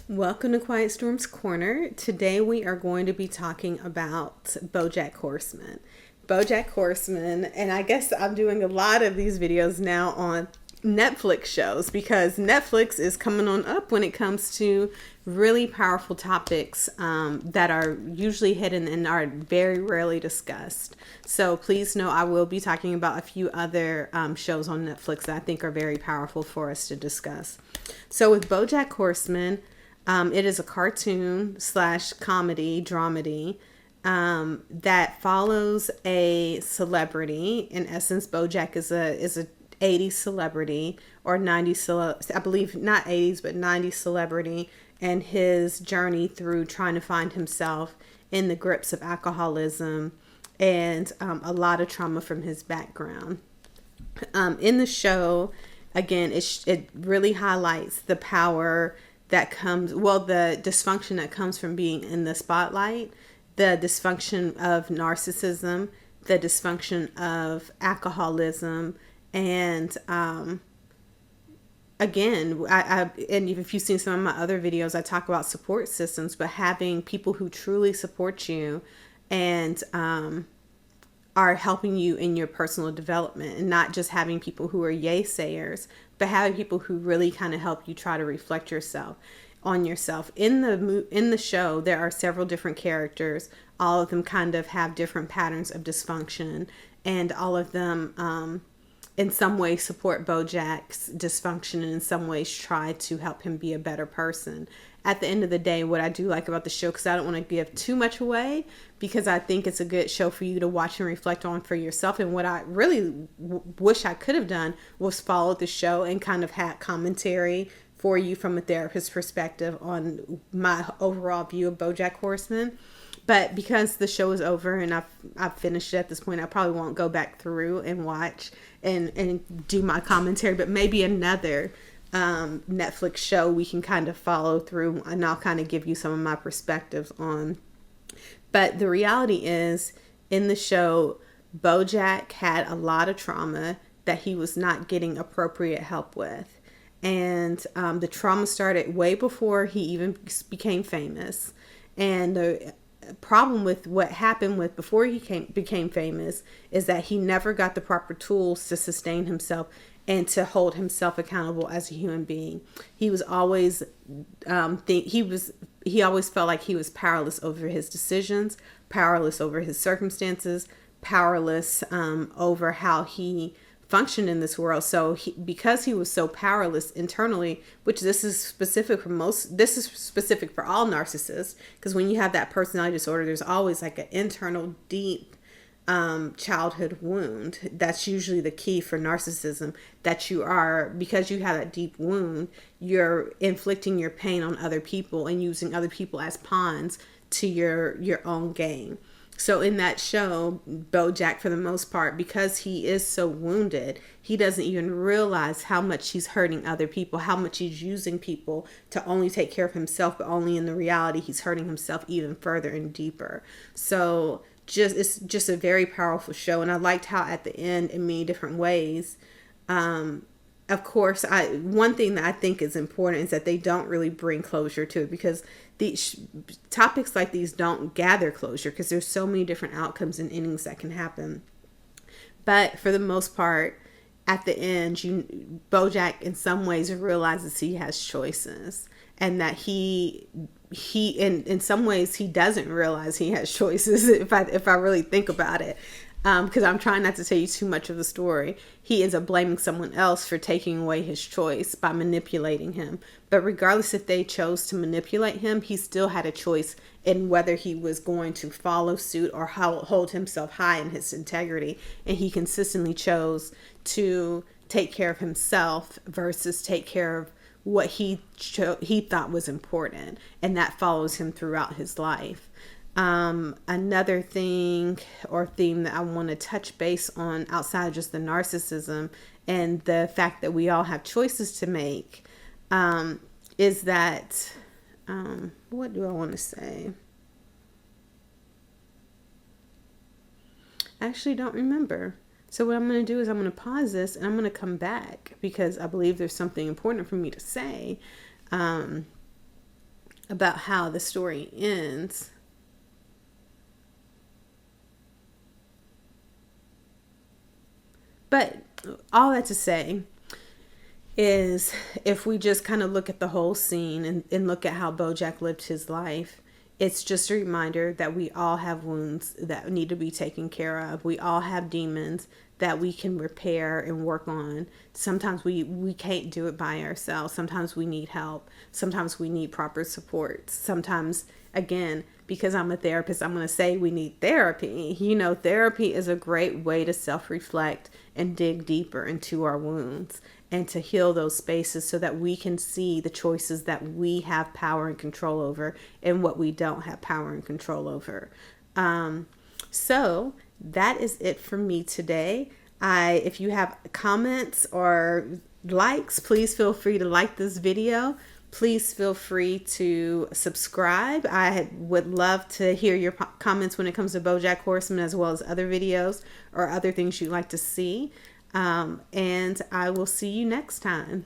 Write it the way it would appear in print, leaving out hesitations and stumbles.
Welcome to Quiet Storm's Corner. Today we are going to be talking about BoJack Horseman. BoJack Horseman, and I guess I'm doing a lot of these videos now on Netflix shows because Netflix is coming on up when it comes to really powerful topics that are usually hidden and are very rarely discussed. So please know I will be talking about a few other shows on Netflix that I think are very powerful for us to discuss. So with BoJack Horseman, it is a cartoon / comedy dramedy that follows a celebrity. In essence, BoJack is a 80s celebrity or 90s, I believe not 80s, but 90s celebrity, and his journey through trying to find himself in the grips of alcoholism and a lot of trauma from his background. In the show, again, it really highlights the power that comes, the dysfunction that comes from being in the spotlight, the dysfunction of narcissism, the dysfunction of alcoholism, and again, and if you've seen some of my other videos, I talk about support systems, but having people who truly support you and are helping you in your personal development, and not just having people who are yay sayers, but having people who really kind of help you try to reflect on yourself. In the show, there are several different characters. All of them kind of have different patterns of dysfunction, and all of them in some ways support BoJack's dysfunction, and in some ways try to help him be a better person. At the end of the day, what I do like about the show, because I don't want to give too much away, because I think it's a good show for you to watch and reflect on for yourself. And what I really wish I could have done was follow the show and kind of had commentary for you from a therapist's perspective on my overall view of BoJack Horseman. But because the show is over and I've finished it at this point, I probably won't go back through and watch and do my commentary, but maybe another Netflix show we can kind of follow through, and I'll kind of give you some of my perspectives on. But the reality is, in the show, BoJack had a lot of trauma that he was not getting appropriate help with. And the trauma started way before he even became famous. And the problem with what happened with before he became famous is that he never got the proper tools to sustain himself and to hold himself accountable as a human being. He was always he always felt like he was powerless over his decisions, powerless over his circumstances, powerless over how he functioned in this world. So because he was so powerless internally, which this is specific for all narcissists, because when you have that personality disorder, there's always like an internal deep childhood wound. That's usually the key for narcissism, that because you have that deep wound, you're inflicting your pain on other people and using other people as pawns to your own gain. So in that show, BoJack, for the most part, because he is so wounded, he doesn't even realize how much he's hurting other people, how much he's using people to only take care of himself, but only in the reality he's hurting himself even further and deeper. So it's just a very powerful show, and I liked how at the end, in many different ways, of course, one thing that I think is important is that they don't really bring closure to it, because these topics like these don't gather closure, because there's so many different outcomes and endings that can happen. But for the most part, at the end, BoJack in some ways realizes he has choices, and that he in some ways he doesn't realize he has choices. If I really think about it. Because I'm trying not to tell you too much of the story. He ends up blaming someone else for taking away his choice by manipulating him. But regardless if they chose to manipulate him, he still had a choice in whether he was going to follow suit or hold himself high in his integrity. And he consistently chose to take care of himself versus take care of what he thought was important. And that follows him throughout his life. Another thing or theme that I want to touch base on outside of just the narcissism and the fact that we all have choices to make, is that, what do I want to say? I actually don't remember. So what I'm going to do is I'm going to pause this and I'm going to come back because I believe there's something important for me to say. about how the story ends. But all that to say is, if we just kind of look at the whole scene and look at how BoJack lived his life, it's just a reminder that we all have wounds that need to be taken care of. We all have demons that we can repair and work on. Sometimes we can't do it by ourselves. Sometimes we need help. Sometimes we need proper support. Sometimes, again, because I'm a therapist, I'm going to say we need therapy. Therapy is a great way to self-reflect and dig deeper into our wounds and to heal those spaces so that we can see the choices that we have power and control over and what we don't have power and control over. So that is it for me today. If you have comments or likes, please feel free to like this video. Please feel free to subscribe. I would love to hear your comments when it comes to BoJack Horseman, as well as other videos or other things you'd like to see. And I will see you next time.